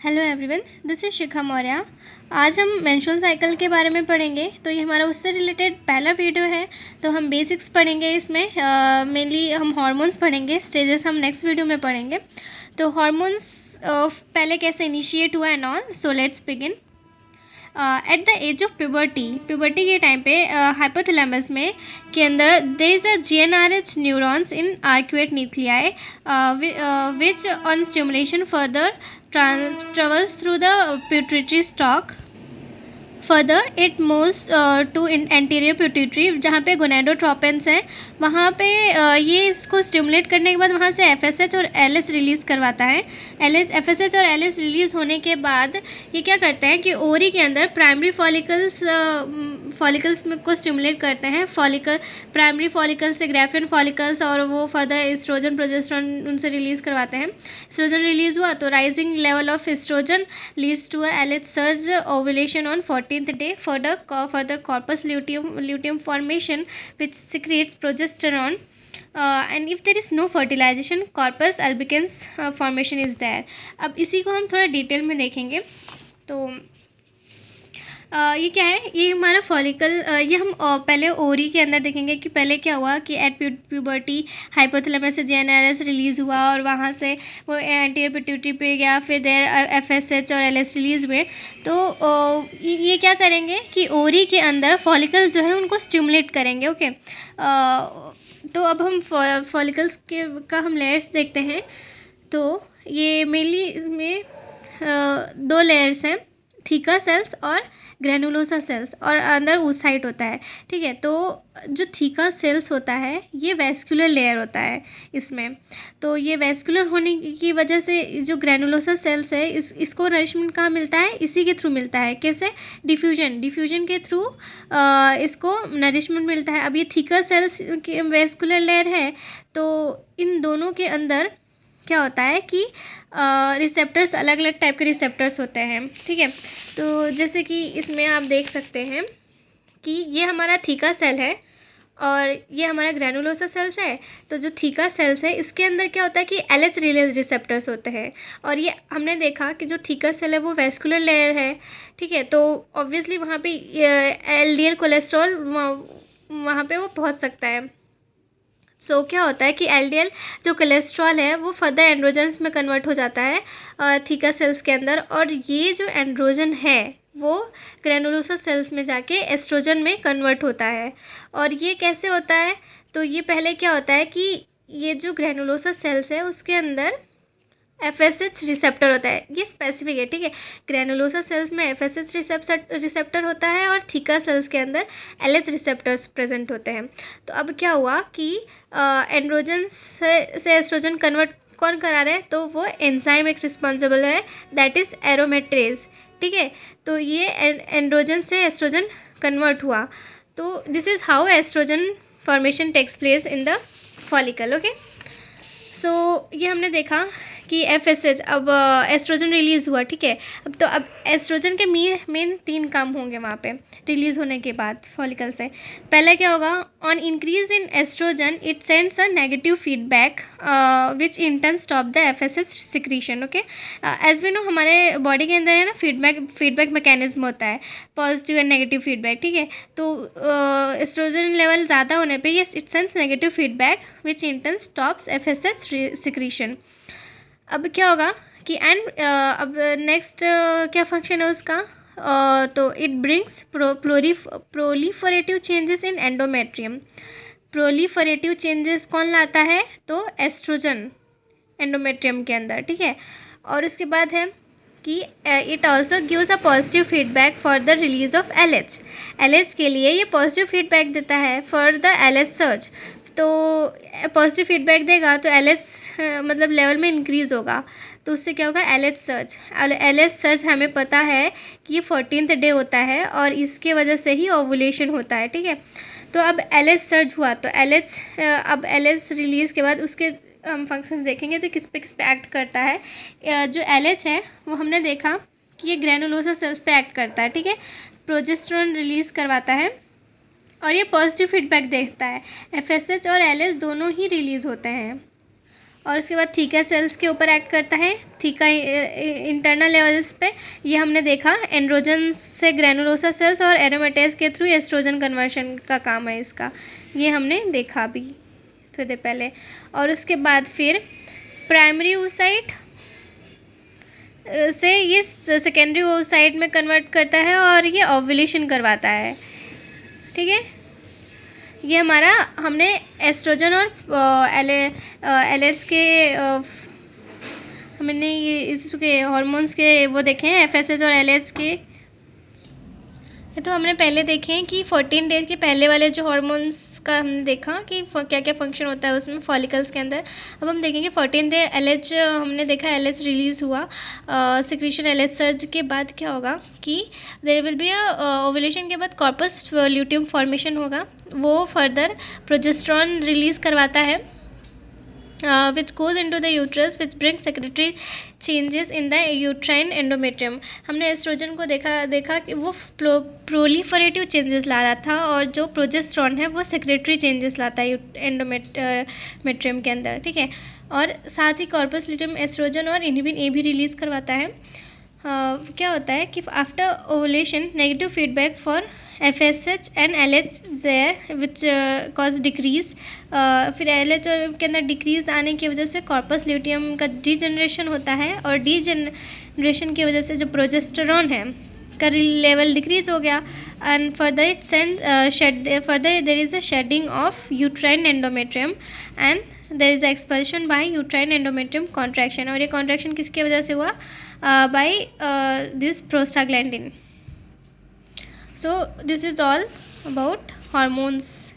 Hello everyone, this is शिखा मौर्य। आज हम menstrual cycle के बारे में पढ़ेंगे। तो ये हमारा उससे रिलेटेड पहला वीडियो है। तो हम बेसिक्स पढ़ेंगे इसमें। मेनली हम हार्मोन्स पढ़ेंगे, स्टेजेस हम नेक्स्ट वीडियो में पढ़ेंगे। तो हार्मोन्स पहले कैसे इनिशिएट हुआ and all, so let's begin. At the age of puberty के टाइम पे हाइपोथैलेमस में के अंदर there is a GnRH neurons in arcuate nuclei which on stimulation further travels through the pituitary stalk. Further it moves to anterior pituitary, जहाँ पे गोनेडोट्रोपिन्स हैं वहाँ पे ये इसको स्टिमुलेट करने के बाद वहाँ से FSH और LH रिलीज़ करवाता है। FSH और LH रिलीज़ होने के बाद ये क्या करते हैं कि ओवरी के अंदर प्राइमरी फॉलिकल्स को स्टिमुलेट करते हैं। प्राइमरी फॉलिकल्स से ग्राफियन फॉलिकल्स और वो फर्दर एस्ट्रोजन प्रोजेस्टेरोन उनसे रिलीज़ करवाते हैं। एस्ट्रोजन रिलीज़ हुआ तो rising level of estrogen leads to a LH surge ovulation on 14th day for the corpus luteum formation which secretes progesterone, and if there is no fertilization corpus albicans formation is there. अब इसी को हम थोड़ा detail में देखेंगे। तो ये क्या है, ये हमारा फॉलिकल, ये हम पहले ओरी के अंदर देखेंगे कि पहले क्या हुआ कि एट प्यूबर्टी हाइपोथैलेमस से GnRH रिलीज़ हुआ और वहाँ से वो एंटीरियर पिट्यूटरी पे गया, फिर देर FSH और LH रिलीज़ हुए। तो ये क्या करेंगे कि ओरी के अंदर फॉलिकल जो है उनको स्टिमुलेट करेंगे। ओके, तो अब हम फॉलिकल्स का हम लेयर्स देखते हैं। तो ये मेनली इसमें दो लेयर्स हैं, थीका सेल्स और ग्रेनुलोसा सेल्स, और अंदर oocyte होता है। ठीक है, तो जो थीका सेल्स होता है ये वैस्कुलर लेयर होता है इसमें। तो ये वैस्कुलर होने की वजह से जो ग्रेनुलोसा सेल्स है इसको नरिशमेंट कहाँ मिलता है, इसी के थ्रू मिलता है। कैसे? डिफ्यूजन के थ्रू इसको नरिशमेंट मिलता है। अब ये थीका सेल्स की वैस्कुलर लेयर है, तो इन दोनों के अंदर क्या होता है कि रिसेप्टर्स, अलग अलग टाइप के रिसेप्टर्स होते हैं। ठीक है, तो जैसे कि इसमें आप देख सकते हैं कि ये हमारा थीका सेल है और ये हमारा ग्रेनुलोसा सेल्स है। तो जो थीका सेल्स है इसके अंदर क्या होता है कि LH रिलीज रिसेप्टर्स होते हैं, और ये हमने देखा कि जो थीका सेल है वो वैस्कुलर लेयर है। ठीक है, तो ऑब्वियसली वहाँ पे LDL कोलेस्ट्रॉल वहाँ पे वो पहुँच सकता है। सो क्या होता है कि LDL जो कोलेस्ट्रॉल है वो फर्दर एंड्रोजन्स में कन्वर्ट हो जाता है थीका सेल्स के अंदर, और ये जो एंड्रोजन है वो ग्रेनुलोसा सेल्स में जाके एस्ट्रोजन में कन्वर्ट होता है। और ये कैसे होता है? तो ये पहले क्या होता है कि ये जो ग्रेनुलोसा सेल्स है उसके अंदर FSH रिसेप्टर होता है, ये स्पेसिफिक है। ठीक है, ग्रेनुलोसा सेल्स में FSH रिसेप्टर होता है और थीका सेल्स के अंदर LH रिसेप्टर्स प्रेजेंट होते हैं। तो अब क्या हुआ कि एंड्रोजन से एस्ट्रोजन कन्वर्ट कौन करा रहे हैं? तो वो एंजाइम एक रिस्पॉन्सिबल है, दैट इज़ एरोमेट्रेज। ठीक है, तो ये एंड्रोजन से एस्ट्रोजन कन्वर्ट हुआ। तो this is how estrogen formation takes place in the follicle. Okay, so ये हमने देखा कि FSH, अब एस्ट्रोजन रिलीज़ हुआ। ठीक है, अब एस्ट्रोजन के मेन 3 काम होंगे वहाँ पे रिलीज़ होने के बाद फॉलिकल से। पहले क्या होगा, on increase in estrogen it sends a negative feedback which in turn stop the FSH secretion. Okay, as we know हमारे बॉडी के अंदर है ना फीडबैक मैकेनिज्म होता है, पॉजिटिव एंड नेगेटिव फीडबैक। ठीक है, तो एस्ट्रोजन लेवल ज़्यादा होने पर ये it sends negative feedback which in turn stops FSH secretion. अब क्या होगा कि अब नेक्स्ट क्या फंक्शन है उसका, तो it brings proliferative changes in endometrium. Proliferative changes कौन लाता है? तो एस्ट्रोजन एंडोमेट्रियम के अंदर। ठीक है, और उसके बाद है कि it also gives a positive feedback for the release of LH के लिए ये पॉजिटिव फीडबैक देता है फॉर द LH सर्ज। तो पॉजिटिव फीडबैक देगा तो LH मतलब लेवल में इंक्रीज़ होगा, तो उससे क्या होगा, LH सर्ज हमें पता है कि ये 14th डे होता है और इसके वजह से ही ओवुलेशन होता है। ठीक है, तो अब LH सर्ज हुआ तो अब LH रिलीज़ के बाद उसके हम फंक्शंस देखेंगे तो किस पे एक्ट करता है। जो LH है वो हमने देखा कि ये ग्रेनुलोसा सेल्स पे एक्ट करता है। ठीक है, प्रोजेस्टेरोन रिलीज़ करवाता है और ये पॉजिटिव फीडबैक देता है। FSH और LH दोनों ही रिलीज़ होते हैं। और उसके बाद थीका सेल्स के ऊपर एक्ट करता है, थीका इंटरनल लेवल्स पे ये हमने देखा, एंड्रोजन से ग्रैनुलोसा सेल्स और एरोमेटेज के थ्रू एस्ट्रोजन कन्वर्शन का काम है इसका, ये हमने देखा अभी थोड़ी देर पहले। और उसके बाद फिर प्राइमरी oocyte से ये सेकेंडरी oocyte में कन्वर्ट करता है और ये ओव्यूलेशन करवाता है, ठीक है। ये हमारा हमने एस्ट्रोजन और एलएच के हमने ये इसके हार्मोन्स के वो देखे हैं, एफएसएच और एलएच के। तो हमने पहले देखे हैं कि 14 डेज के पहले वाले जो हार्मोन्स का हमने देखा कि क्या क्या फंक्शन होता है उसमें फॉलिकल्स के अंदर। अब हम देखेंगे 14 डे एलएच, हमने देखा एलएच रिलीज़ हुआ, सिक्रीशन एलएच सर्ज के बाद क्या होगा कि देयर विल बी ओव्यूलेशन के बाद कॉर्पस ल्यूटियम फॉर्मेशन होगा, वो फर्दर प्रोजेस्टेरॉन रिलीज़ करवाता है which goes into the uterus which brings secretory changes in the uterine endometrium। हमने एस्ट्रोजन को देखा कि वो प्रोलिफरेटिव चेंजेस ला रहा था और जो प्रोजेस्टेरॉन है वो सेक्रेटरी चेंजेस लाता है एंडोमेट्रियम के अंदर, ठीक है। और साथ ही कॉर्पस ल्यूटियम एस्ट्रोजन और इनहिबिन ए भी रिलीज़ करवाता है। क्या होता है कि after ovulation negative feedback for FSH and LH there which cause decrease, फिर LH के अंदर डिक्रीज आने की वजह से कॉर्पस ल्यूटियम का डीजनरेशन होता है और डीजनरेशन की वजह से जो प्रोजेस्टेरॉन है का लेवल डिक्रीज हो गया and further it further there is a shedding of uterine endometrium and there is expulsion by uterine endometrium contraction. और ये कॉन्ट्रैक्शन किसकी वजह से हुआ? By this prostaglandin. So this is all about hormones.